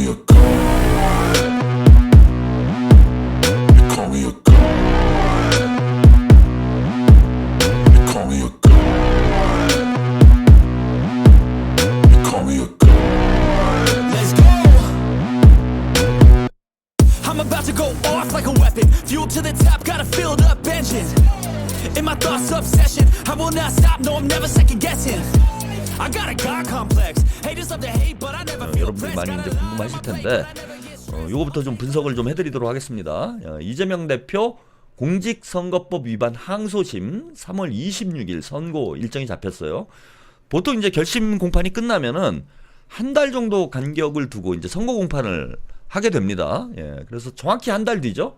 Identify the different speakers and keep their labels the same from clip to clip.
Speaker 1: me a god. You call me a god. You call me a god. You call me a god.
Speaker 2: Let's go. I'm about to go off like a weapon. Fuel to the top, got a filled up engine. In my thoughts, obsession. I will not stop, no, I'm never second guessing. I got a God complex. Haters love to hate, but I never feel
Speaker 3: 여러분들이
Speaker 2: pressed.
Speaker 3: 많이 이제 궁금하실 텐데 요거부터 좀 분석을 좀 해드리도록 하겠습니다. 이재명 대표 공직선거법 위반 항소심 3월 26일 선고 일정이 잡혔어요. 보통 이제 결심 공판이 끝나면은 한 달 정도 간격을 두고 이제 선고 공판을 하게 됩니다. 예, 그래서 정확히 한 달 뒤죠.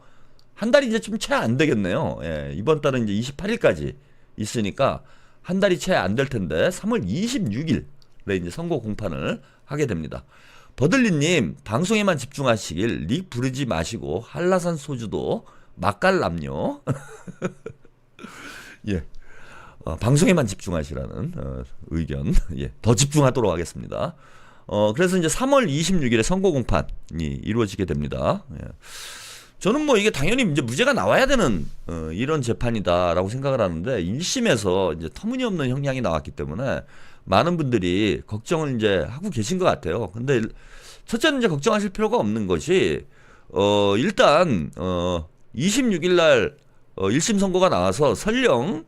Speaker 3: 한 달이 이제 좀 채 안 되겠네요. 예, 이번 달은 이제 28일까지 있으니까 한 달이 채 안 될 텐데 3월 26일에 이제 선고 공판을 하게 됩니다. 버들리님 방송에만 집중하시길 릭 부르지 마시고 한라산 소주도 맛깔남요. 예, 방송에만 집중하시라는 의견. 예, 더 집중하도록 하겠습니다. 그래서 이제 3월 26일에 선고 공판이 이루어지게 됩니다. 예. 저는 뭐 이게 당연히 이제 무죄가 나와야 되는 이런 재판이다라고 생각을 하는데 1심에서 이제 터무니없는 형량이 나왔기 때문에 많은 분들이 걱정을 이제 하고 계신 것 같아요. 근데 첫째는 이제 걱정하실 필요가 없는 것이 일단 26일 날 1심 선고가 나와서 설령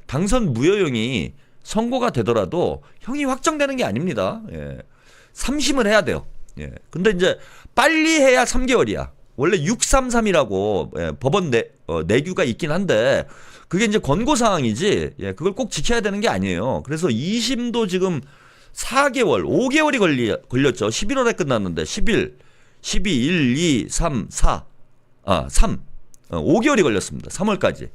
Speaker 3: 당선 무효형이 선고가 되더라도 형이 확정되는 게 아닙니다. 예. 3심을 해야 돼요. 예. 근데 이제 빨리 해야 3개월이야. 원래 633이라고 예, 법원 내규가 있긴 한데 그게 이제 권고사항이지 예, 그걸 꼭 지켜야 되는 게 아니에요. 그래서 2심도 지금 4개월, 5개월이 걸렸죠. 11월에 끝났는데 11, 12, 1, 2, 3, 4, 3, 5개월이 걸렸습니다. 3월까지.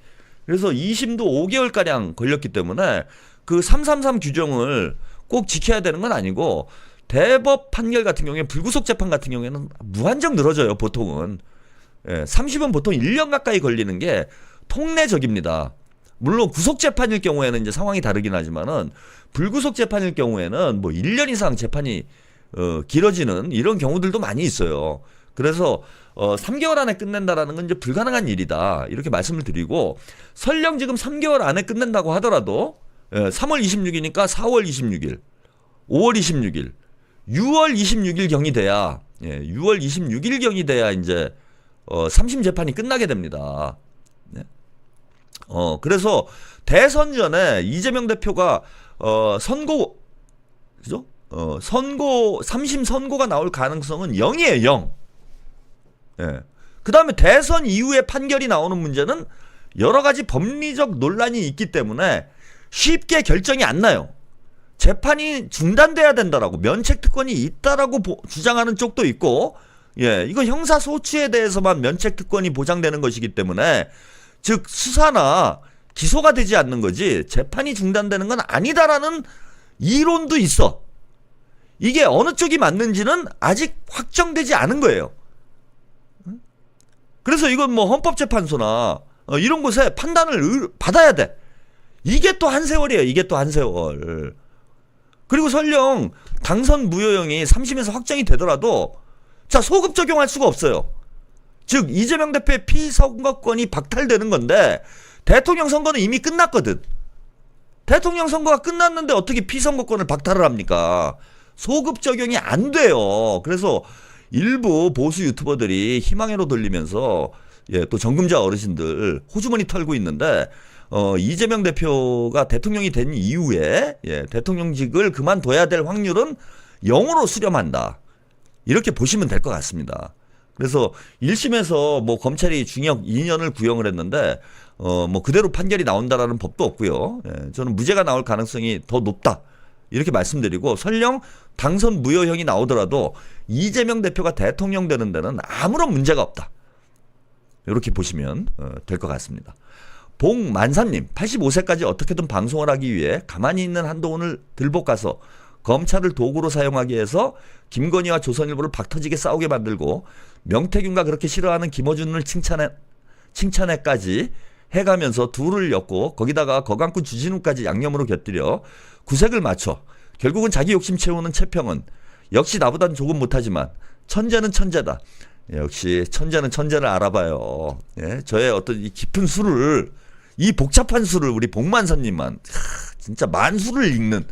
Speaker 3: 그래서 2심도 5개월가량 걸렸기 때문에 그 333 규정을 꼭 지켜야 되는 건 아니고 대법 판결 같은 경우에 불구속 재판 같은 경우에는 무한정 늘어져요. 보통은 30은 보통 1년 가까이 걸리는 게 통례적입니다. 물론 구속 재판일 경우에는 이제 상황이 다르긴 하지만은 불구속 재판일 경우에는 뭐 1년 이상 재판이 길어지는 이런 경우들도 많이 있어요. 그래서 3개월 안에 끝낸다라는 건 이제 불가능한 일이다 이렇게 말씀을 드리고 설령 지금 3개월 안에 끝낸다고 하더라도 3월 26일이니까 4월 26일, 5월 26일 6월 26일 경이 돼야 6월 26일 경이 돼야 이제 3심 재판이 끝나게 됩니다. 네? 그래서 대선 전에 이재명 대표가 선고 그죠? 선고 3심 선고가 나올 가능성은 0이에요. 0. 예. 그다음에 대선 이후에 판결이 나오는 문제는 여러 가지 법리적 논란이 있기 때문에 쉽게 결정이 안 나요. 재판이 중단돼야 된다라고 면책 특권이 있다라고 주장하는 쪽도 있고 예, 이건 형사 소추에 대해서만 면책 특권이 보장되는 것이기 때문에 즉 수사나 기소가 되지 않는 거지 재판이 중단되는 건 아니다라는 이론도 있어. 이게 어느 쪽이 맞는지는 아직 확정되지 않은 거예요. 그래서 이건 뭐 헌법재판소나 이런 곳에 판단을 받아야 돼. 이게 또 한 세월이에요. 이게 또 한 세월. 그리고 설령 당선 무효형이 3심에서 확정이 되더라도 자 소급 적용할 수가 없어요. 즉 이재명 대표의 피선거권이 박탈되는 건데 대통령 선거는 이미 끝났거든. 대통령 선거가 끝났는데 어떻게 피선거권을 박탈을 합니까? 소급 적용이 안 돼요. 그래서 일부 보수 유튜버들이 희망회로 돌리면서 예, 또 정금자 어르신들 호주머니 털고 있는데 이재명 대표가 대통령이 된 이후에 예, 대통령직을 그만둬야 될 확률은 0으로 수렴한다. 이렇게 보시면 될 것 같습니다. 그래서 1심에서 뭐 검찰이 징역 2년을 구형을 했는데 뭐 그대로 판결이 나온다라는 법도 없고요. 예, 저는 무죄가 나올 가능성이 더 높다. 이렇게 말씀드리고 설령 당선 무효형이 나오더라도 이재명 대표가 대통령 되는 데는 아무런 문제가 없다. 이렇게 보시면 될 것 같습니다. 봉만사님 85세까지 어떻게든 방송을 하기 위해 가만히 있는 한동훈을 들볶아서 검찰을 도구로 사용하기 위해서 김건희와 조선일보를 박터지게 싸우게 만들고 명태균과 그렇게 싫어하는 김어준을 칭찬해까지 해가면서 둘을 엮고 거기다가 거강꾼 주진우까지 양념으로 곁들여 구색을 맞춰 결국은 자기 욕심 채우는 최평은 역시 나보단 조금 못하지만 천재는 천재다. 예, 역시 천재는 천재를 알아봐요. 예, 저의 어떤 이 깊은 수를, 이 복잡한 수를 우리 복만사님만, 진짜 만수를 읽는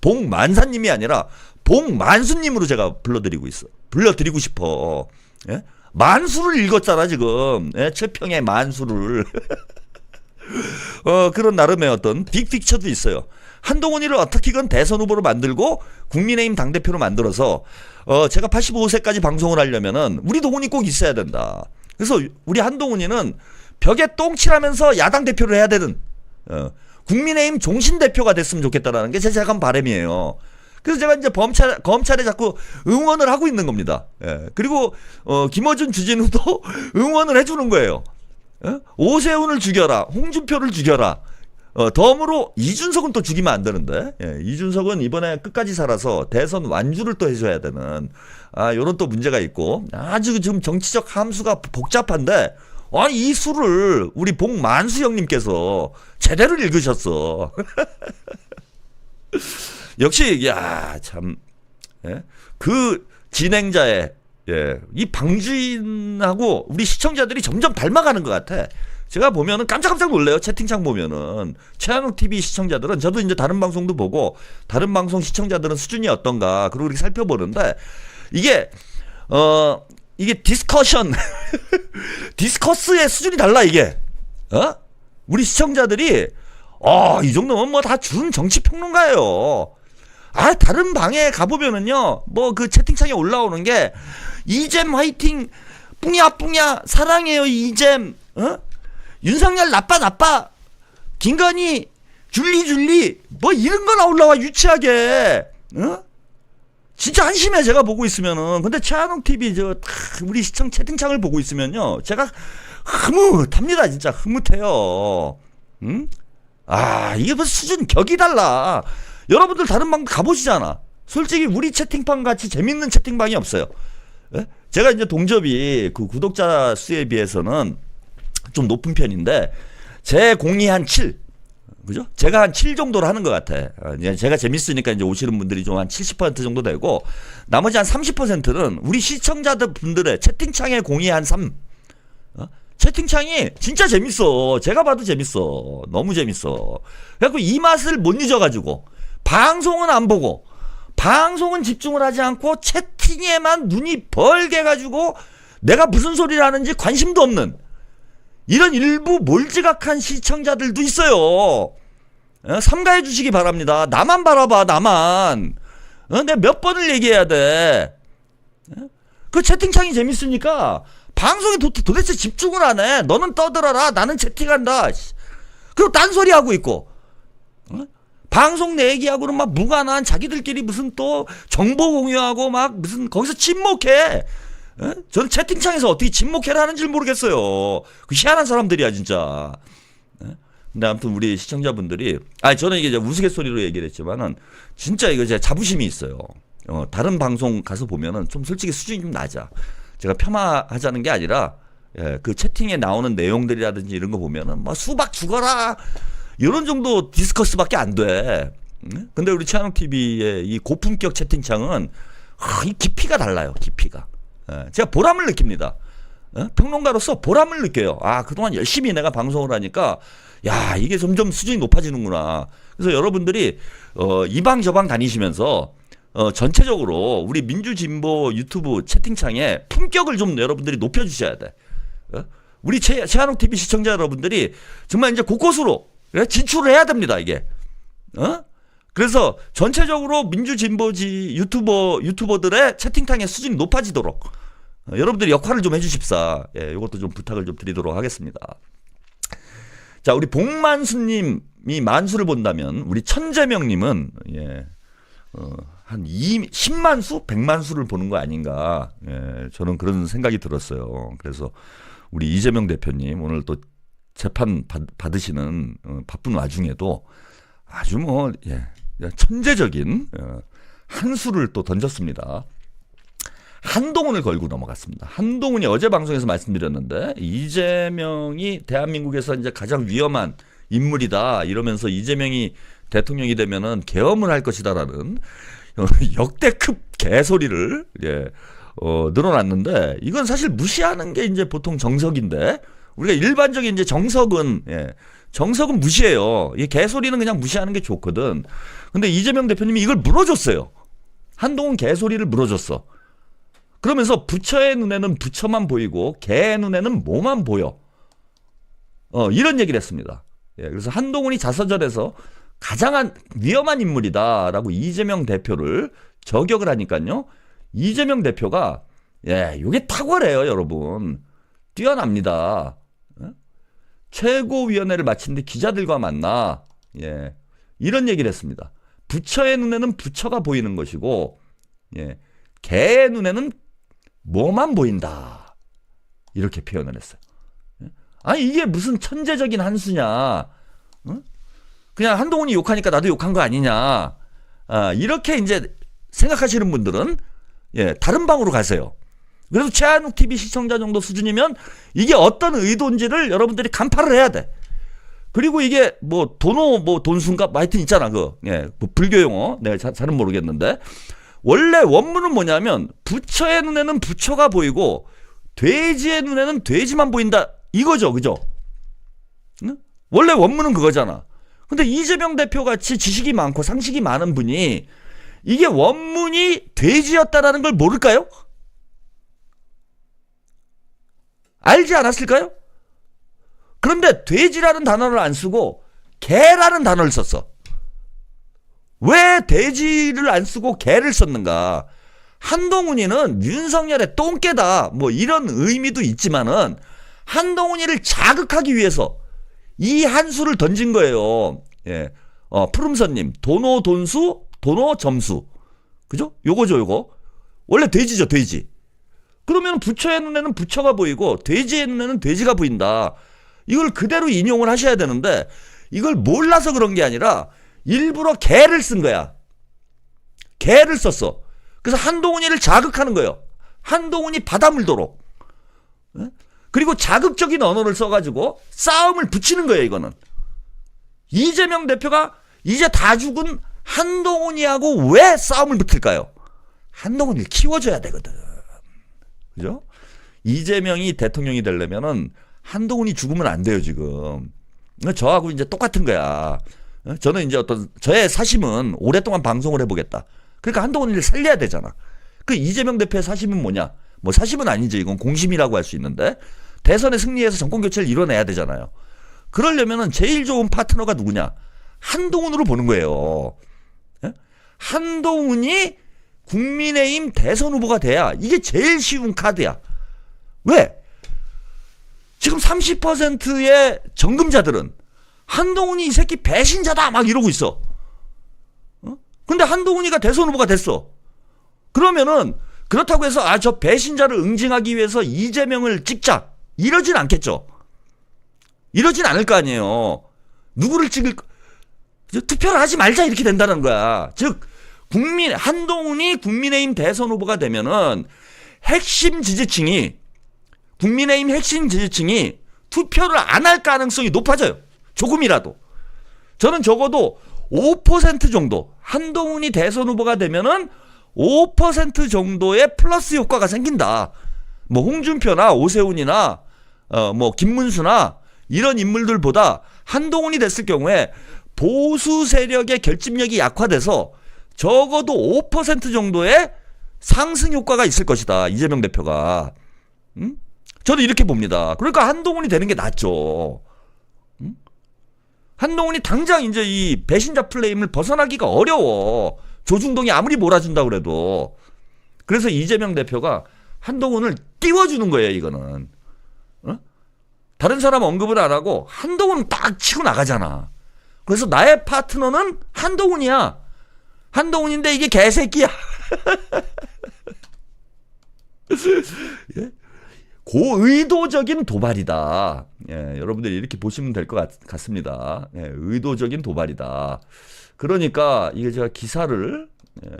Speaker 3: 복만사님이 아니라 복만수님으로 제가 불러드리고 싶어. 예? 만수를 읽었잖아 지금. 예? 최평의 만수를. 그런 나름의 어떤 빅픽처도 있어요. 한동훈이를 어떻게든 대선 후보로 만들고 국민의힘 당대표로 만들어서 제가 85세까지 방송을 하려면은 우리 동훈이 꼭 있어야 된다. 그래서 우리 한동훈이는 벽에 똥칠하면서 야당 대표를 해야 되는 국민의힘 종신 대표가 됐으면 좋겠다라는 게 제 작은 바람이에요. 그래서 제가 이제 검찰에 자꾸 응원을 하고 있는 겁니다. 예. 그리고 김어준, 주진우도 응원을 해주는 거예요. 예? 오세훈을 죽여라, 홍준표를 죽여라. 덤으로 이준석은 또 죽이면 안 되는데, 예, 이준석은 이번에 끝까지 살아서 대선 완주를 또 해줘야 되는, 요런 또 문제가 있고, 아주 지금 정치적 함수가 복잡한데, 이 수를 우리 복만수 형님께서 제대로 읽으셨어. 역시, 참, 예? 그 진행자의, 예, 이 방주인하고 우리 시청자들이 점점 닮아가는 것 같아. 제가 보면은 깜짝깜짝 놀래요. 채팅창 보면은 최한욱 TV 시청자들은, 저도 이제 다른 방송도 보고 다른 방송 시청자들은 수준이 어떤가 그리고 이렇게 살펴보는데, 이게 디스커션 디스커스의 수준이 달라 이게. 우리 시청자들이 이 정도면 뭐 다 준 정치 평론가예요. 다른 방에 가보면은요, 뭐 그 채팅창에 올라오는 게 이잼 화이팅, 뿡야 사랑해요 이잼, 윤석열 나빠, 김건희 줄리 뭐 이런 거나 올라와 유치하게. 진짜 한심해 제가 보고 있으면은. 근데 최한욱 TV 우리 시청 채팅창을 보고 있으면요, 제가 흐뭇합니다. 진짜 흐뭇해요. 이게 무슨 수준 격이 달라. 여러분들 다른 방 가보시잖아. 솔직히 우리 채팅방 같이 재밌는 채팅방이 없어요. 예? 제가 이제 동접이 그 구독자 수에 비해서는 좀 높은 편인데, 제 공이 한 7, 그죠? 제가 한 7 정도로 하는 것 같아. 제가 재밌으니까 이제 오시는 분들이 좀 한 70% 정도 되고, 나머지 한 30%는 우리 시청자들 분들의 채팅창의 공이 한 3. 채팅창이 진짜 재밌어. 제가 봐도 재밌어. 너무 재밌어. 그래갖고 이 맛을 못 잊어가지고 방송은 안 보고, 방송은 집중을 하지 않고 채팅에만 눈이 벌게 가지고 내가 무슨 소리를 하는지 관심도 없는 이런 일부 몰지각한 시청자들도 있어요. 삼가해 주시기 바랍니다. 나만 바라봐, 나만. 내가 몇 번을 얘기해야 돼. 그 채팅창이 재밌으니까 방송에 도대체 집중을 안 해. 너는 떠들어라, 나는 채팅한다. 그리고 딴소리 하고 있고, 방송 내 얘기하고는 막 무관한 자기들끼리 무슨 또 정보 공유하고 막 무슨 거기서 침묵해. 저는 채팅창에서 어떻게 침묵해를 하는 줄 모르겠어요. 그 희한한 사람들이야 진짜. 근데 아무튼 우리 시청자분들이, 저는 이게 우스갯소리로 얘기를 했지만은 진짜 이거 제 자부심이 있어요. 다른 방송 가서 보면은 좀 솔직히 수준이 좀 낮아. 제가 폄하하자는 게 아니라, 그 채팅에 나오는 내용들이라든지 이런 거 보면은 뭐 수박 죽어라 이런 정도 디스커스밖에 안 돼. 근데 우리 최한욱 TV의 이 고품격 채팅창은 이 깊이가 달라요. 깊이가. 제가 보람을 느낍니다. 평론가로서 보람을 느껴요. 그동안 열심히 내가 방송을 하니까 이게 점점 수준이 높아지는구나. 그래서 여러분들이 이 방 저 방 다니시면서 전체적으로 우리 민주진보 유튜브 채팅창에 품격을 좀 여러분들이 높여주셔야 돼. 우리 최한욱 TV 시청자 여러분들이 정말 이제 곳곳으로 진출을 해야 됩니다, 이게. 그래서 전체적으로 민주진보지 유튜버들의 채팅창의 수준이 높아지도록 여러분들이 역할을 좀 해주십사. 이것도 좀 부탁을 좀 드리도록 하겠습니다. 자, 우리 복만수님이 만수를 본다면 우리 천재명님은 한 10만 수, 100만 수를 보는 거 아닌가. 저는 그런 생각이 들었어요. 그래서 우리 이재명 대표님 오늘 또 재판 받으시는 바쁜 와중에도 아주 천재적인 한 수를 또 던졌습니다. 한동훈을 걸고 넘어갔습니다. 한동훈이 어제 방송에서 말씀드렸는데, 이재명이 대한민국에서 이제 가장 위험한 인물이다 이러면서 이재명이 대통령이 되면은 계엄을 할 것이다라는 역대급 개소리를 늘어났는데 이건 사실 무시하는 게 이제 보통 정석인데 우리가 일반적인 이제 정석은 정석은 무시해요. 이 개소리는 그냥 무시하는 게 좋거든. 근데 이재명 대표님이 이걸 물어줬어요. 한동훈 개소리를 물어줬어. 그러면서 부처의 눈에는 부처만 보이고 개의 눈에는 뭐만 보여. 이런 얘기를 했습니다. 그래서 한동훈이 자서전에서 가장 위험한 인물이다라고 이재명 대표를 저격을 하니까요. 이재명 대표가 이게 탁월해요, 여러분. 뛰어납니다. 최고위원회를 마친 뒤 기자들과 만나 이런 얘기를 했습니다. 부처의 눈에는 부처가 보이는 것이고 개의 눈에는 뭐만 보인다. 이렇게 표현을 했어요. 아니 이게 무슨 천재적인 한수냐. 그냥 한동훈이 욕하니까 나도 욕한 거 아니냐. 이렇게 이제 생각하시는 분들은 다른 방으로 가세요. 그래서 최한욱 TV 시청자 정도 수준이면 이게 어떤 의도인지를 여러분들이 간파를 해야 돼. 그리고 이게 뭐 돈순가 뭐 하여튼 있잖아. 뭐 불교 용어 내가 잘은 모르겠는데 원래 원문은 뭐냐면 부처의 눈에는 부처가 보이고 돼지의 눈에는 돼지만 보인다 이거죠, 그죠? 응? 원래 원문은 그거잖아. 근데 이재명 대표 같이 지식이 많고 상식이 많은 분이 이게 원문이 돼지였다라는 걸 모를까요? 알지 않았을까요? 그런데 돼지라는 단어를 안 쓰고 개라는 단어를 썼어. 왜 돼지를 안 쓰고 개를 썼는가? 한동훈이는 윤석열의 똥개다 뭐 이런 의미도 있지만은 한동훈이를 자극하기 위해서 이 한 수를 던진 거예요. 푸름선님 도노 돈수 도노 점수 그죠? 요거죠 요거. 원래 돼지죠 돼지. 그러면 부처의 눈에는 부처가 보이고 돼지의 눈에는 돼지가 보인다. 이걸 그대로 인용을 하셔야 되는데 이걸 몰라서 그런 게 아니라 일부러 개를 쓴 거야. 개를 썼어. 그래서 한동훈이를 자극하는 거예요. 한동훈이 바다물도록. 그리고 자극적인 언어를 써가지고 싸움을 붙이는 거예요. 이거는. 이재명 대표가 이제 다 죽은 한동훈이하고 왜 싸움을 붙을까요? 한동훈이를 키워줘야 되거든. 그죠? 이재명이 대통령이 되려면은 한동훈이 죽으면 안 돼요, 지금. 저하고 이제 똑같은 거야. 저는 이제 저의 사심은 오랫동안 방송을 해보겠다. 그러니까 한동훈이를 살려야 되잖아. 그 이재명 대표의 사심은 뭐냐? 뭐 사심은 아니지. 이건 공심이라고 할 수 있는데 대선에 승리해서 정권교체를 이뤄내야 되잖아요. 그러려면은 제일 좋은 파트너가 누구냐? 한동훈으로 보는 거예요. 한동훈이 국민의힘 대선 후보가 돼야 이게 제일 쉬운 카드야. 왜? 지금 30%의 정금자들은 한동훈이 이 새끼 배신자다 막 이러고 있어. 근데 한동훈이가 대선 후보가 됐어. 그러면은 그렇다고 해서 저 배신자를 응징하기 위해서 이재명을 찍자 이러진 않겠죠. 이러진 않을 거 아니에요. 누구를 찍을 투표를 하지 말자 이렇게 된다는 거야. 즉 한동훈이 국민의힘 대선 후보가 되면은 국민의힘 핵심 지지층이 투표를 안 할 가능성이 높아져요. 조금이라도. 저는 적어도 5% 정도 한동훈이 대선 후보가 되면은 5% 정도의 플러스 효과가 생긴다. 뭐 홍준표나 오세훈이나 뭐 김문수나 이런 인물들보다 한동훈이 됐을 경우에 보수 세력의 결집력이 약화돼서 적어도 5% 정도의 상승 효과가 있을 것이다. 이재명 대표가. 저는 이렇게 봅니다. 그러니까 한동훈이 되는 게 낫죠. 한동훈이 당장 이제 이 배신자 플레임을 벗어나기가 어려워. 조중동이 아무리 몰아준다고 그래도. 그래서 이재명 대표가 한동훈을 띄워주는 거예요, 이거는. 다른 사람 언급을 안 하고 한동훈 딱 치고 나가잖아. 그래서 나의 파트너는 한동훈이야. 한동훈인데 이게 개새끼야. 예? 고의도적인 도발이다. 여러분들이 이렇게 보시면 될 것 같습니다. 의도적인 도발이다. 그러니까 이게 제가 기사를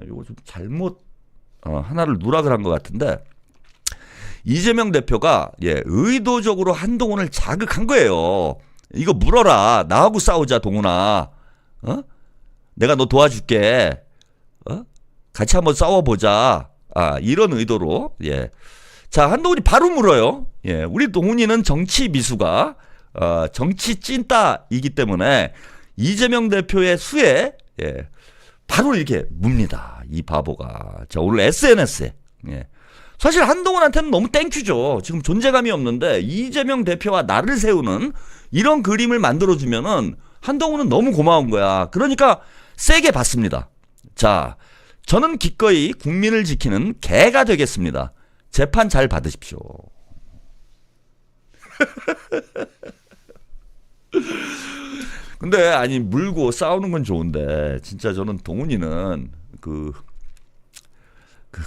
Speaker 3: 요거 좀 잘못 하나를 누락을 한 것 같은데 이재명 대표가 의도적으로 한동훈을 자극한 거예요. 이거 물어라. 나하고 싸우자 동훈아. 내가 너 도와줄게. 같이 한번 싸워보자. 이런 의도로. 예. 자, 한동훈이 바로 물어요. 예. 우리 동훈이는 정치 미수가 정치 찐따이기 때문에 이재명 대표의 수에 바로 이렇게 묻니다. 이 바보가. 자, 오늘 SNS에. 예. 사실 한동훈한테는 너무 땡큐죠. 지금 존재감이 없는데 이재명 대표와 나를 세우는 이런 그림을 만들어주면은 한동훈은 너무 고마운 거야. 그러니까 세게 받습니다. 자, 저는 기꺼이 국민을 지키는 개가 되겠습니다. 재판 잘 받으십시오. 근데 아니 물고 싸우는 건 좋은데 진짜 저는 동훈이는 그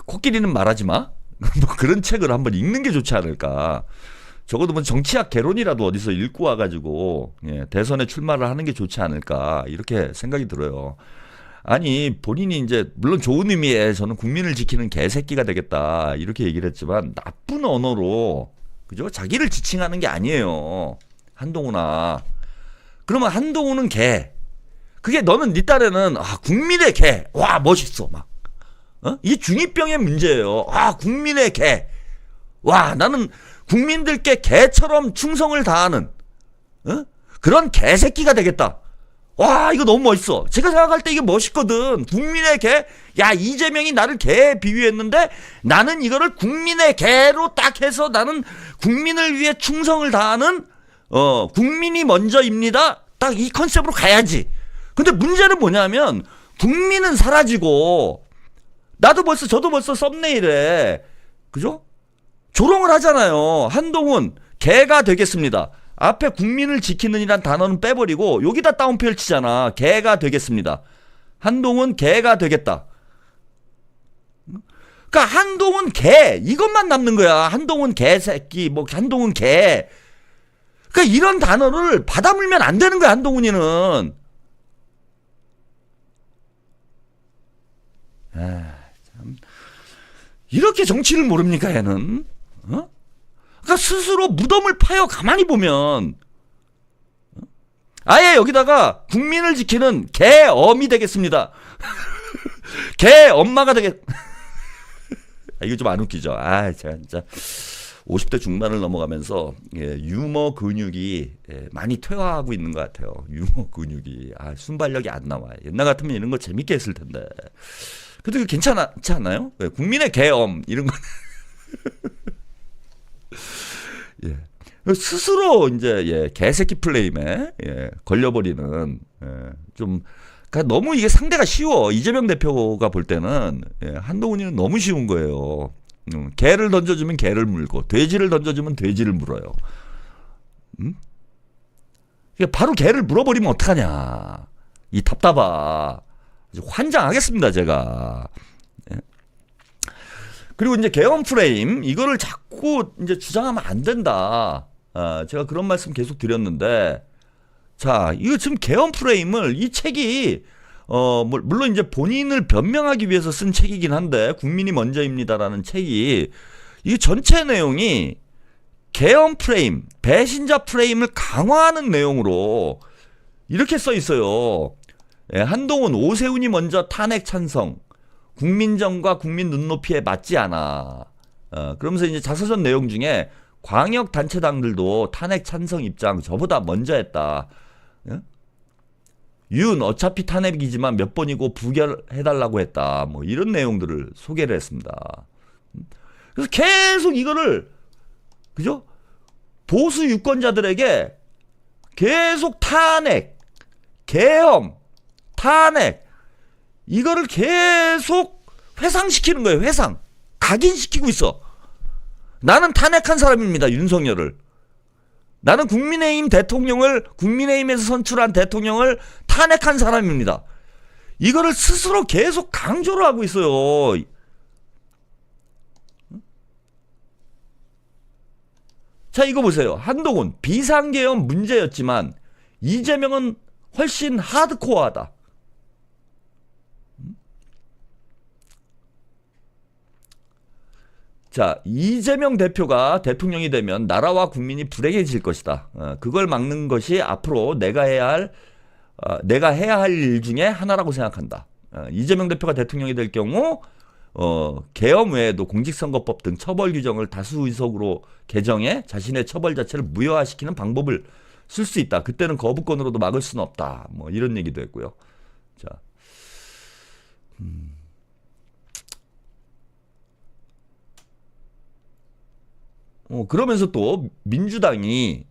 Speaker 3: 코끼리는 말하지 마. 뭐 그런 책을 한번 읽는 게 좋지 않을까. 적어도 뭐 정치학 개론이라도 어디서 읽고 와가지고 대선에 출마를 하는 게 좋지 않을까 이렇게 생각이 들어요. 아니 본인이 이제 물론 좋은 의미에 저는 국민을 지키는 개새끼가 되겠다 이렇게 얘기를 했지만 나쁜 언어로 그죠? 자기를 지칭하는 게 아니에요. 한동훈아. 그러면 한동훈은 개. 그게 너는 네 딴에는 국민의 개. 와 멋있어 막. 이게 중2병의 문제예요. 국민의 개. 와 나는 국민들께 개처럼 충성을 다하는 그런 개새끼가 되겠다. 와 이거 너무 멋있어. 제가 생각할 때 이게 멋있거든. 국민의 개. 야 이재명이 나를 개에 비유했는데 나는 이거를 국민의 개로 딱 해서 나는 국민을 위해 충성을 다하는 국민이 먼저입니다. 딱 이 컨셉으로 가야지. 근데 문제는 뭐냐면 국민은 사라지고 저도 벌써 썸네일에 그죠? 조롱을 하잖아요. 한동훈 개가 되겠습니다. 앞에 국민을 지키는이란 단어는 빼버리고 여기다 따옴표를 치잖아. 개가 되겠습니다. 한동훈 개가 되겠다. 그러니까 한동훈 개 이것만 남는 거야. 한동훈 개새끼 뭐 한동훈 개. 그러니까 이런 단어를 받아물면 안 되는 거야. 한동훈이는. 참. 이렇게 정치를 모릅니까 얘는? 그러니까 스스로 무덤을 파여 가만히 보면 아예 여기다가 국민을 지키는 개엄이 되겠습니다. 개엄마가 되겠. 이거 좀 안 웃기죠? 제가 진짜 50대 중반을 넘어가면서 유머 근육이 많이 퇴화하고 있는 것 같아요. 유머 근육이 순발력이 안 나와. 옛날 같으면 이런 거 재밌게 했을 텐데. 근데 이거 괜찮지 않나요? 국민의 개엄 이런 거. 스스로 이제 개새끼 플레임에 걸려버리는 좀 그러니까 너무 이게 상대가 쉬워. 이재명 대표가 볼 때는 한동훈이는 너무 쉬운 거예요. 개를 던져주면 개를 물고 돼지를 던져주면 돼지를 물어요. 바로 개를 물어버리면 어떡하냐. 이 답답하. 환장하겠습니다 제가. 그리고 이제 개엄 프레임 이거를 자꾸 이제 주장하면 안 된다. 제가 그런 말씀 계속 드렸는데, 자 이거 지금 개엄 프레임을 이 책이 물론 이제 본인을 변명하기 위해서 쓴 책이긴 한데 국민이 먼저입니다라는 책이 이 전체 내용이 개엄 프레임, 배신자 프레임을 강화하는 내용으로 이렇게 써 있어요. 한동훈, 오세훈이 먼저 탄핵 찬성. 국민정과 국민 눈높이에 맞지 않아. 그러면서 이제 자서전 내용 중에 광역 단체당들도 탄핵 찬성 입장 저보다 먼저 했다. 윤 어차피 탄핵이지만 몇 번이고 부결해달라고 했다. 뭐 이런 내용들을 소개를 했습니다. 그래서 계속 이거를 그죠? 보수 유권자들에게 계속 탄핵, 계엄, 탄핵 이거를 계속 회상시키는 거예요. 회상. 각인시키고 있어. 나는 탄핵한 사람입니다. 윤석열을. 나는 국민의힘 대통령을 국민의힘에서 선출한 대통령을 탄핵한 사람입니다. 이거를 스스로 계속 강조를 하고 있어요. 자 이거 보세요. 한동훈 비상계엄 문제였지만 이재명은 훨씬 하드코어하다. 자 이재명 대표가 대통령이 되면 나라와 국민이 불행해질 것이다. 그걸 막는 것이 앞으로 내가 해야 할 일 중에 하나라고 생각한다. 이재명 대표가 대통령이 될 경우 계엄 외에도 공직선거법 등 처벌 규정을 다수 의석으로 개정해 자신의 처벌 자체를 무효화시키는 방법을 쓸 수 있다. 그때는 거부권으로도 막을 수는 없다. 뭐 이런 얘기도 했고요. 자, 그러면서 또 민주당이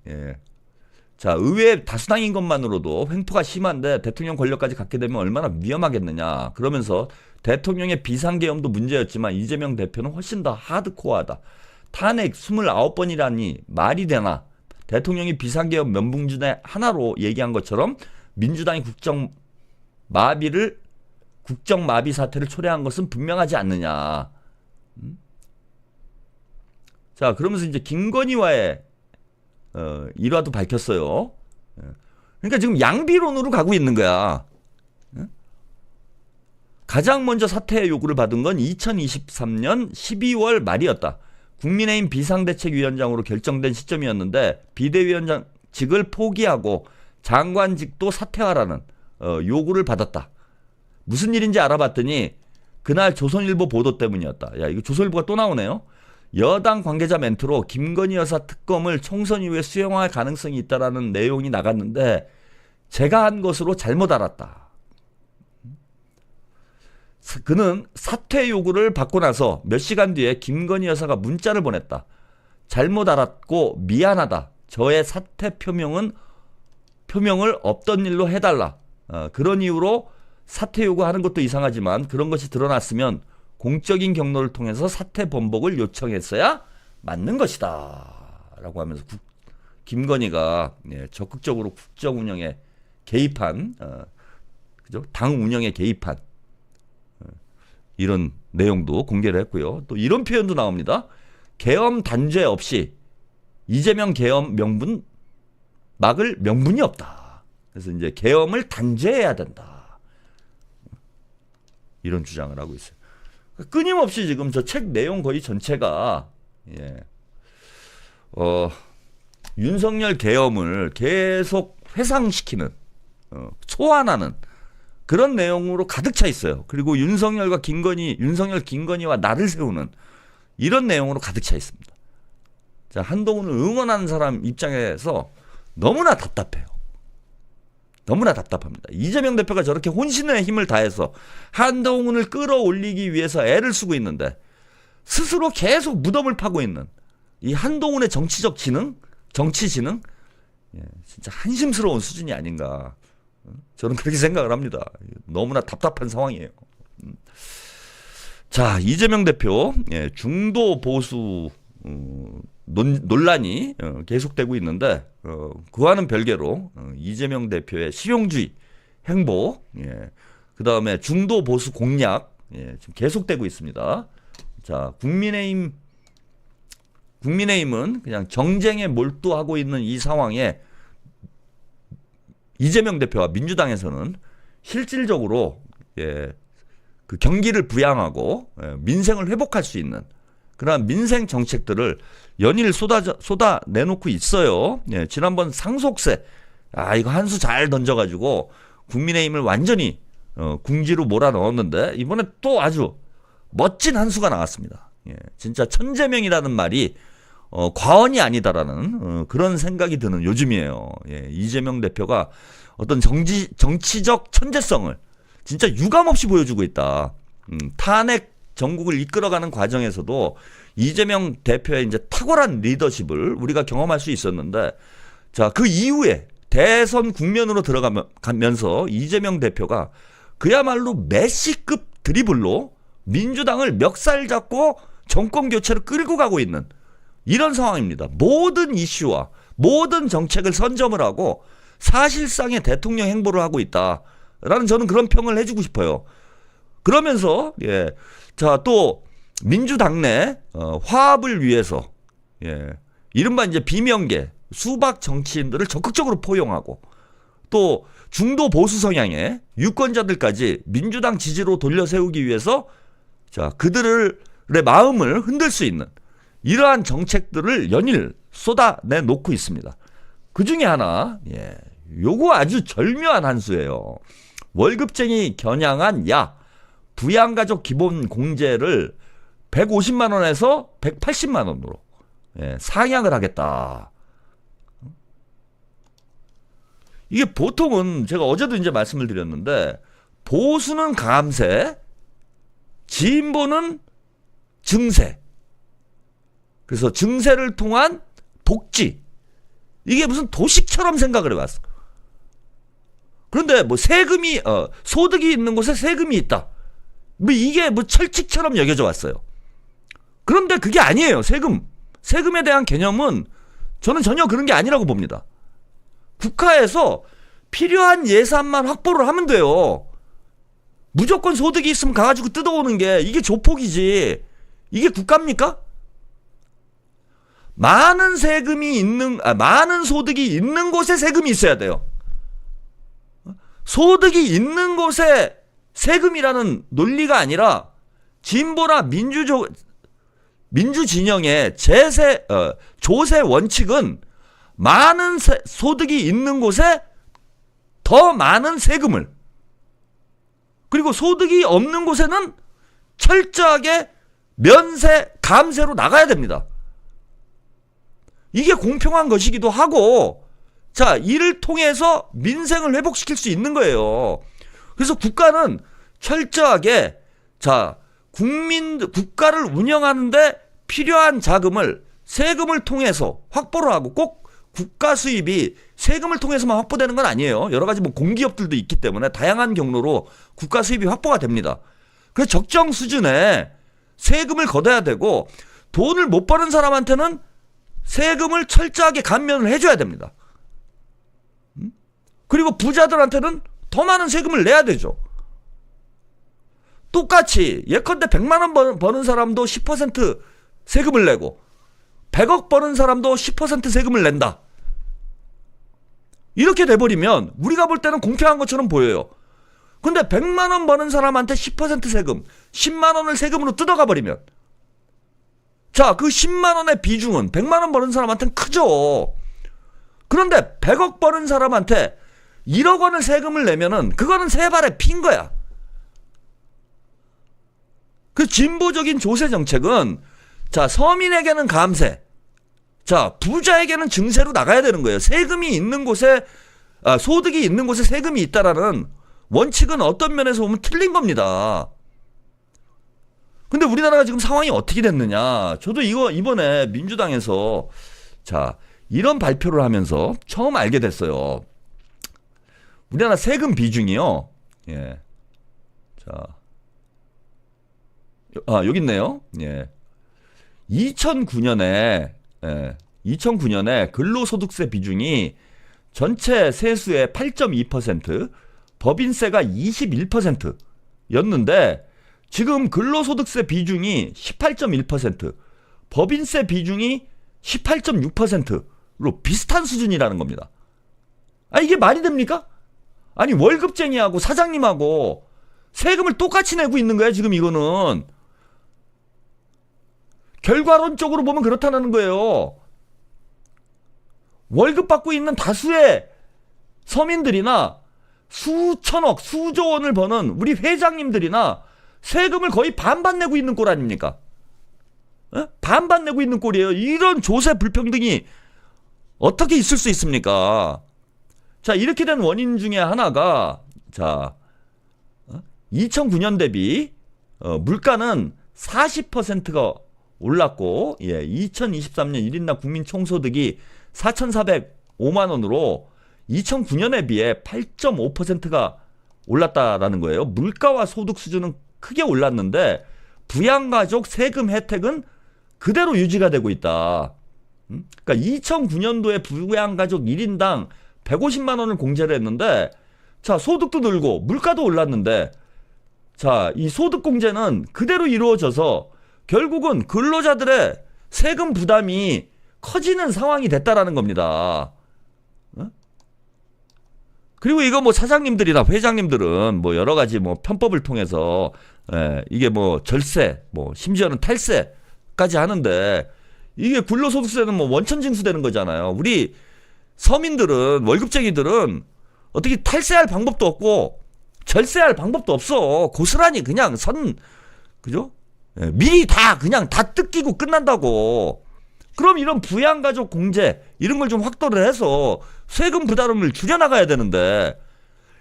Speaker 3: 자, 의회 다수당인 것만으로도 횡포가 심한데 대통령 권력까지 갖게 되면 얼마나 위험하겠느냐. 그러면서 대통령의 비상계엄도 문제였지만 이재명 대표는 훨씬 더 하드코어하다. 탄핵 29번이라니 말이 되나. 대통령이 비상계엄 면붕 중에 하나로 얘기한 것처럼 민주당이 국정마비 사태를 초래한 것은 분명하지 않느냐. 자, 그러면서 이제 김건희와의 일화도 밝혔어요. 그러니까 지금 양비론으로 가고 있는 거야. 가장 먼저 사퇴 요구를 받은 건 2023년 12월 말이었다. 국민의힘 비상대책위원장으로 결정된 시점이었는데 비대위원장직을 포기하고 장관직도 사퇴하라는 요구를 받았다. 무슨 일인지 알아봤더니 그날 조선일보 보도 때문이었다. 야, 이거 조선일보가 또 나오네요. 여당 관계자 멘트로 김건희 여사 특검을 총선 이후에 수용할 가능성이 있다라는 내용이 나갔는데 제가 한 것으로 잘못 알았다. 그는 사퇴 요구를 받고 나서 몇 시간 뒤에 김건희 여사가 문자를 보냈다. 잘못 알았고 미안하다. 저의 사퇴 표명을 없던 일로 해달라. 그런 이유로 사퇴 요구하는 것도 이상하지만 그런 것이 드러났으면 공적인 경로를 통해서 사퇴 번복을 요청했어야 맞는 것이다. 라고 하면서 김건희가 적극적으로 국정 운영에 개입한, 그죠? 당 운영에 개입한 이런 내용도 공개를 했고요. 또 이런 표현도 나옵니다. 계엄 단죄 없이 이재명 계엄 명분 막을 명분이 없다. 그래서 이제 계엄을 단죄해야 된다. 이런 주장을 하고 있어요. 끊임없이 지금 저 책 내용 거의 전체가 윤석열 계엄을 계속 회상시키는 소환하는 그런 내용으로 가득 차 있어요. 그리고 윤석열 김건희와 나를 세우는 이런 내용으로 가득 차 있습니다. 자, 한동훈을 응원하는 사람 입장에서 너무나 답답해요. 너무나 답답합니다. 이재명 대표가 저렇게 혼신의 힘을 다해서 한동훈을 끌어올리기 위해서 애를 쓰고 있는데 스스로 계속 무덤을 파고 있는 이 한동훈의 정치적 지능, 정치 지능, 진짜 한심스러운 수준이 아닌가. 저는 그렇게 생각을 합니다. 너무나 답답한 상황이에요. 자, 이재명 대표 중도 보수 논란이 계속되고 있는데 그와는 별개로 이재명 대표의 실용주의 행보, 그 다음에 중도 보수 공략 지금 계속되고 있습니다. 자, 국민의힘은 그냥 정쟁에 몰두하고 있는 이 상황에 이재명 대표와 민주당에서는 실질적으로 그 경기를 부양하고 민생을 회복할 수 있는 그런 민생 정책들을 연일 쏟아내놓고 있어요. 지난번 상속세, 이거 한 수 잘 던져가지고 국민의힘을 완전히 궁지로 몰아넣었는데 이번에 또 아주 멋진 한 수가 나왔습니다. 진짜 천재명이라는 말이 과언이 아니다라는 그런 생각이 드는 요즘이에요. 이재명 대표가 어떤 정치적 천재성을 진짜 유감없이 보여주고 있다. 탄핵 전국을 이끌어가는 과정에서도 이재명 대표의 이제 탁월한 리더십을 우리가 경험할 수 있었는데, 자, 그 이후에 대선 국면으로 들어가면서 이재명 대표가 그야말로 메시급 드리블로 민주당을 멱살 잡고 정권 교체를 끌고 가고 있는 이런 상황입니다. 모든 이슈와 모든 정책을 선점을 하고 사실상의 대통령 행보를 하고 있다라는 저는 그런 평을 해주고 싶어요. 그러면서 자, 또 민주당 내 화합을 위해서 이른바 이제 비명계 수박 정치인들을 적극적으로 포용하고 또 중도 보수 성향의 유권자들까지 민주당 지지로 돌려 세우기 위해서 자, 그들의 마음을 흔들 수 있는 이러한 정책들을 연일 쏟아내 놓고 있습니다. 그 중에 하나, 요거 아주 절묘한 한 수예요. 월급쟁이 겨냥한 야, 부양가족 기본 공제를 150만 원에서 180만 원으로 상향을 하겠다. 이게 보통은 제가 어제도 이제 말씀을 드렸는데 보수는 감세, 진보는 증세. 그래서 증세를 통한 복지. 이게 무슨 도식처럼 생각을 해왔어. 그런데 뭐 세금이 소득이 있는 곳에 세금이 있다. 뭐 이게 뭐 철칙처럼 여겨져 왔어요. 그런데 그게 아니에요. 세금에 대한 개념은 저는 전혀 그런 게 아니라고 봅니다. 국가에서 필요한 예산만 확보를 하면 돼요. 무조건 소득이 있으면 가가지고 뜯어오는 게 이게 조폭이지. 이게 국가입니까? 많은 소득이 있는 곳에 세금이 있어야 돼요. 소득이 있는 곳에 세금이라는 논리가 아니라 진보나 민주진영의 조세 원칙은 많은 소득이 있는 곳에 더 많은 세금을, 그리고 소득이 없는 곳에는 철저하게 면세, 감세로 나가야 됩니다. 이게 공평한 것이기도 하고, 자, 이를 통해서 민생을 회복시킬 수 있는 거예요. 그래서 국가는 철저하게, 자, 국가를 운영하는데 필요한 자금을 세금을 통해서 확보를 하고, 꼭 국가 수입이 세금을 통해서만 확보되는 건 아니에요. 여러 가지 뭐 공기업들도 있기 때문에 다양한 경로로 국가 수입이 확보가 됩니다. 그래서 적정 수준의 세금을 걷어야 되고, 돈을 못 버는 사람한테는 세금을 철저하게 감면을 해줘야 됩니다. 그리고 부자들한테는 더 많은 세금을 내야 되죠. 똑같이 예컨대 100만 원 버는 사람도 10% 세금을 내고 100억 버는 사람도 10% 세금을 낸다. 이렇게 돼버리면 우리가 볼 때는 공평한 것처럼 보여요. 근데 100만 원 버는 사람한테 10% 세금, 10만 원을 세금으로 뜯어가 버리면, 자, 그 10만 원의 비중은 100만 원 버는 사람한테는 크죠. 그런데 100억 버는 사람한테 1억 원을 세금을 내면은 그거는 세 발의 피인 거야. 그 진보적인 조세 정책은, 자, 서민에게는 감세, 자, 부자에게는 증세로 나가야 되는 거예요. 세금이 있는 곳에, 소득이 있는 곳에 세금이 있다라는 원칙은 어떤 면에서 보면 틀린 겁니다. 근데 우리나라가 지금 상황이 어떻게 됐느냐. 저도 이거 이번에 민주당에서, 자, 이런 발표를 하면서 처음 알게 됐어요. 우리나라 세금 비중이요. 예. 자. 여기 있네요. 예. 2009년에 근로소득세 비중이 전체 세수의 8.2%, 법인세가 21%였는데 지금 근로소득세 비중이 18.1%, 법인세 비중이 18.6%로 비슷한 수준이라는 겁니다. 이게 말이 됩니까? 아니, 월급쟁이하고 사장님하고 세금을 똑같이 내고 있는 거야, 지금 이거는. 결과론적으로 보면 그렇다는 거예요. 월급 받고 있는 다수의 서민들이나 수천억, 수조 원을 버는 우리 회장님들이나 세금을 거의 반반 내고 있는 꼴 아닙니까? 반반 내고 있는 꼴이에요. 이런 조세 불평등이 어떻게 있을 수 있습니까? 자, 이렇게 된 원인 중에 하나가, 자, 2009년 대비 물가는 40%가 올랐고, 2023년 1인당 국민 총소득이 4,405만 원으로 2009년에 비해 8.5%가 올랐다라는 거예요. 물가와 소득 수준은 크게 올랐는데 부양가족 세금 혜택은 그대로 유지가 되고 있다. 그러니까 2009년도에 부양가족 1인당 150만 원을 공제를 했는데, 자, 소득도 늘고 물가도 올랐는데, 자, 이 소득 공제는 그대로 이루어져서 결국은 근로자들의 세금 부담이 커지는 상황이 됐다라는 겁니다. 그리고 이거 뭐 사장님들이나 회장님들은 뭐 여러 가지 뭐 편법을 통해서 이게 뭐 절세, 뭐 심지어는 탈세까지 하는데, 이게 근로소득세는 뭐 원천징수되는 거잖아요. 우리 서민들은, 월급쟁이들은 어떻게 탈세할 방법도 없고 절세할 방법도 없어. 고스란히 그냥 그죠? 예, 미리 다 그냥 다 뜯기고 끝난다고. 그럼 이런 부양가족 공제 이런 걸 좀 확대를 해서 세금 부담을 줄여나가야 되는데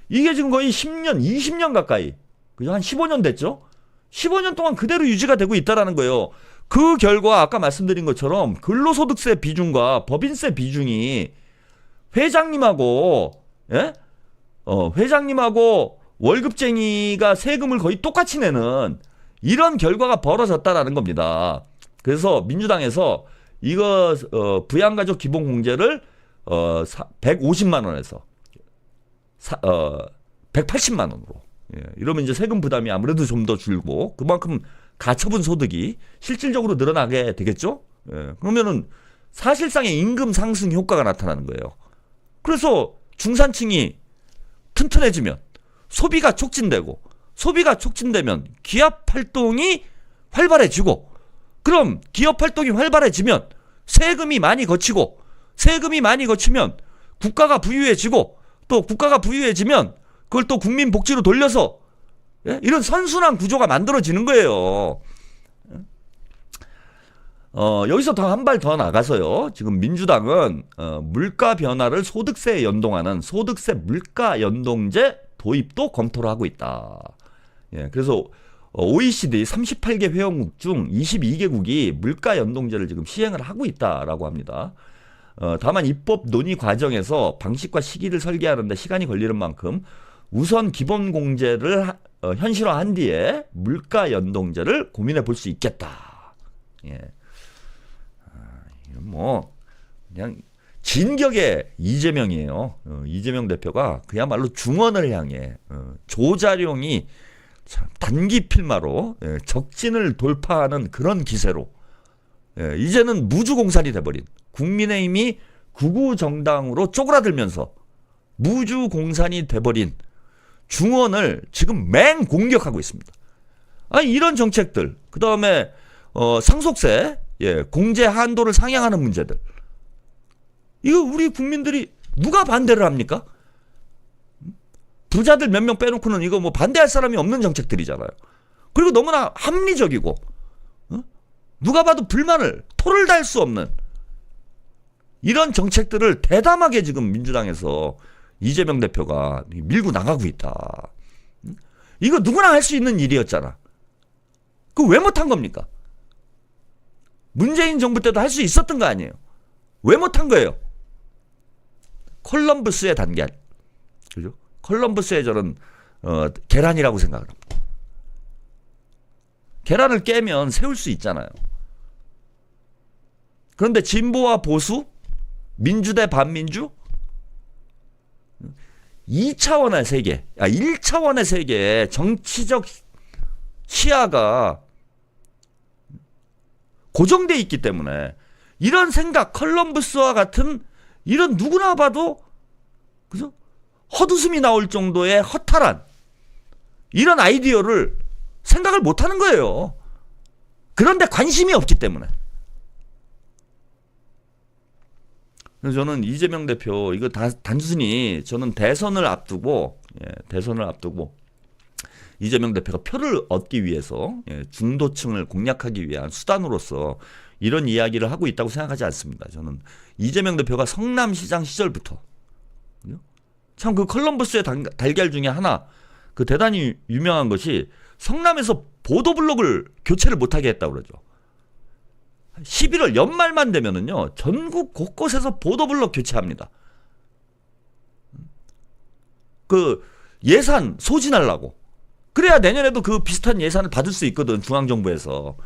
Speaker 3: 이게 지금 거의 10년, 20년 가까이 그죠? 한 15년 됐죠? 15년 동안 그대로 유지가 되고 있다라는 거예요. 그 결과 아까 말씀드린 것처럼 근로소득세 비중과 법인세 비중이 회장님하고 회장님하고 월급쟁이가 세금을 거의 똑같이 내는 이런 결과가 벌어졌다라는 겁니다. 그래서 민주당에서 이거 부양가족 기본공제를 150만 원에서 180만 원으로 이러면 이제 세금 부담이 아무래도 좀 더 줄고 그만큼 가처분 소득이 실질적으로 늘어나게 되겠죠. 그러면은 사실상의 임금 상승 효과가 나타나는 거예요. 그래서 중산층이 튼튼해지면 소비가 촉진되고 소비가 촉진되면 기업 활동이 활발해지고 그럼 기업 활동이 활발해지면 세금이 많이 거치고 세금이 많이 거치면 국가가 부유해지고 또 국가가 부유해지면 그걸 또 국민 복지로 돌려서 이런 선순환 구조가 만들어지는 거예요. 여기서 더 한 발 더 나가서요. 지금 민주당은 물가 변화를 소득세에 연동하는 소득세 물가 연동제 도입도 검토를 하고 있다. 그래서 OECD 38개 회원국 중 22개국이 물가 연동제를 지금 시행을 하고 있다라고 합니다. 다만 입법 논의 과정에서 방식과 시기를 설계하는데 시간이 걸리는 만큼 우선 기본 공제를 현실화한 뒤에 물가 연동제를 고민해 볼 수 있겠다. 뭐 그냥 진격의 이재명이에요. 이재명 대표가 그야말로 중원을 향해 조자룡이 참 단기 필마로 적진을 돌파하는 그런 기세로 이제는 무주공산이 돼버린 국민의힘이 극우 정당으로 쪼그라들면서 무주공산이 돼버린 중원을 지금 맹 공격하고 있습니다. 이런 정책들 그 다음에 상속세 공제 한도를 상향하는 문제들 이거 우리 국민들이 누가 반대를 합니까? 부자들 몇 명 빼놓고는 이거 뭐 반대할 사람이 없는 정책들이잖아요. 그리고 너무나 합리적이고 누가 봐도 불만을 토를 달 수 없는 이런 정책들을 대담하게 지금 민주당에서 이재명 대표가 밀고 나가고 있다. 이거 누구나 할 수 있는 일이었잖아. 그거 왜 못한 겁니까? 문재인 정부 때도 할 수 있었던 거 아니에요. 왜 못한 거예요? 콜럼버스의 단계. 그죠? 콜럼버스의 저는 계란이라고 생각을 합니다. 계란을 깨면 세울 수 있잖아요. 그런데 진보와 보수, 민주 대 반민주 2차원의 세계, 1차원의 세계에 정치적 시야가 고정돼 있기 때문에 이런 생각, 컬럼버스와 같은 이런 누구나 봐도 그죠? 헛웃음이 나올 정도의 허탈한 이런 아이디어를 생각을 못하는 거예요. 그런데 관심이 없기 때문에. 그래서 저는 이재명 대표 이거 단순히 저는 대선을 앞두고 이재명 대표가 표를 얻기 위해서 중도층을 공략하기 위한 수단으로서 이런 이야기를 하고 있다고 생각하지 않습니다. 저는 이재명 대표가 성남시장 시절부터 참 그 컬럼버스의 달걀 중에 하나 그 대단히 유명한 것이 성남에서 보도블록을 교체를 못하게 했다고 그러죠. 11월 연말만 되면은요 전국 곳곳에서 보도블록 교체합니다. 그 예산 소진하려고. 그래야 내년에도 그 비슷한 예산을 받을 수 있거든 중앙정부에서.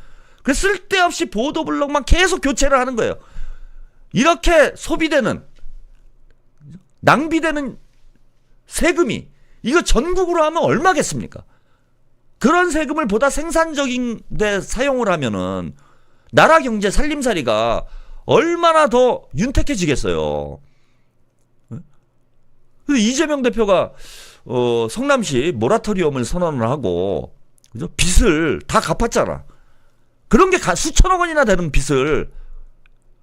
Speaker 3: 그래서 쓸데없이 보도블록만 계속 교체를 하는 거예요. 이렇게 소비되는 낭비되는 세금이 이거 전국으로 하면 얼마겠습니까? 그런 세금을 보다 생산적인 데 사용을 하면은 나라 경제 살림살이가 얼마나 더 윤택해지겠어요. 근데 이재명 대표가 성남시 모라토리엄을 선언을 하고 그죠? 빚을 다 갚았잖아. 그런 게 수천억 원이나 되는 빚을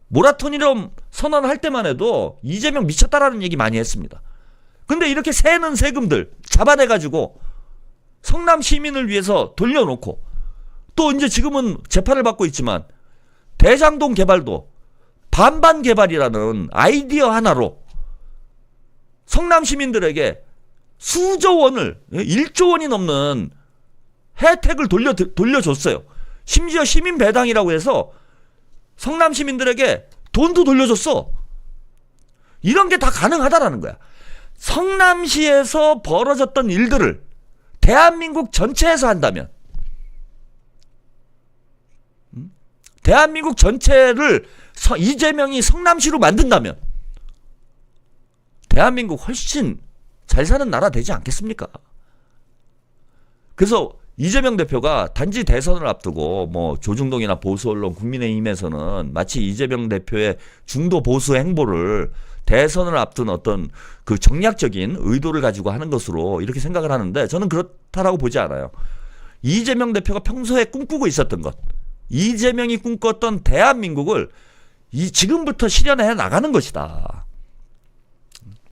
Speaker 3: 모라토리엄 선언할 때만 해도 이재명 미쳤다라는 얘기 많이 했습니다. 근데 이렇게 새는 세금들 잡아내가지고 성남 시민을 위해서 돌려놓고 또 이제 지금은 재판을 받고 있지만 대장동 개발도 반반 개발이라는 아이디어 하나로 성남 시민들에게 수조 원을 1조 원이 넘는 혜택을 돌려줬어요. 심지어 시민 배당이라고 해서 성남 시민들에게 돈도 돌려줬어. 이런 게 다 가능하다라는 거야. 성남시에서 벌어졌던 일들을 대한민국 전체에서 한다면, 대한민국 전체를 이재명이 성남시로 만든다면 대한민국 훨씬 잘 사는 나라 되지 않겠습니까? 그래서 이재명 대표가 단지 대선을 앞두고 뭐 조중동이나 보수 언론 국민의힘에서는 마치 이재명 대표의 중도 보수 행보를 대선을 앞둔 어떤 그 정략적인 의도를 가지고 하는 것으로 이렇게 생각을 하는데, 저는 그렇다라고 보지 않아요. 이재명 대표가 평소에 꿈꾸고 있었던 것, 이재명이 꿈꿨던 대한민국을 지금부터 실현해 나가는 것이다.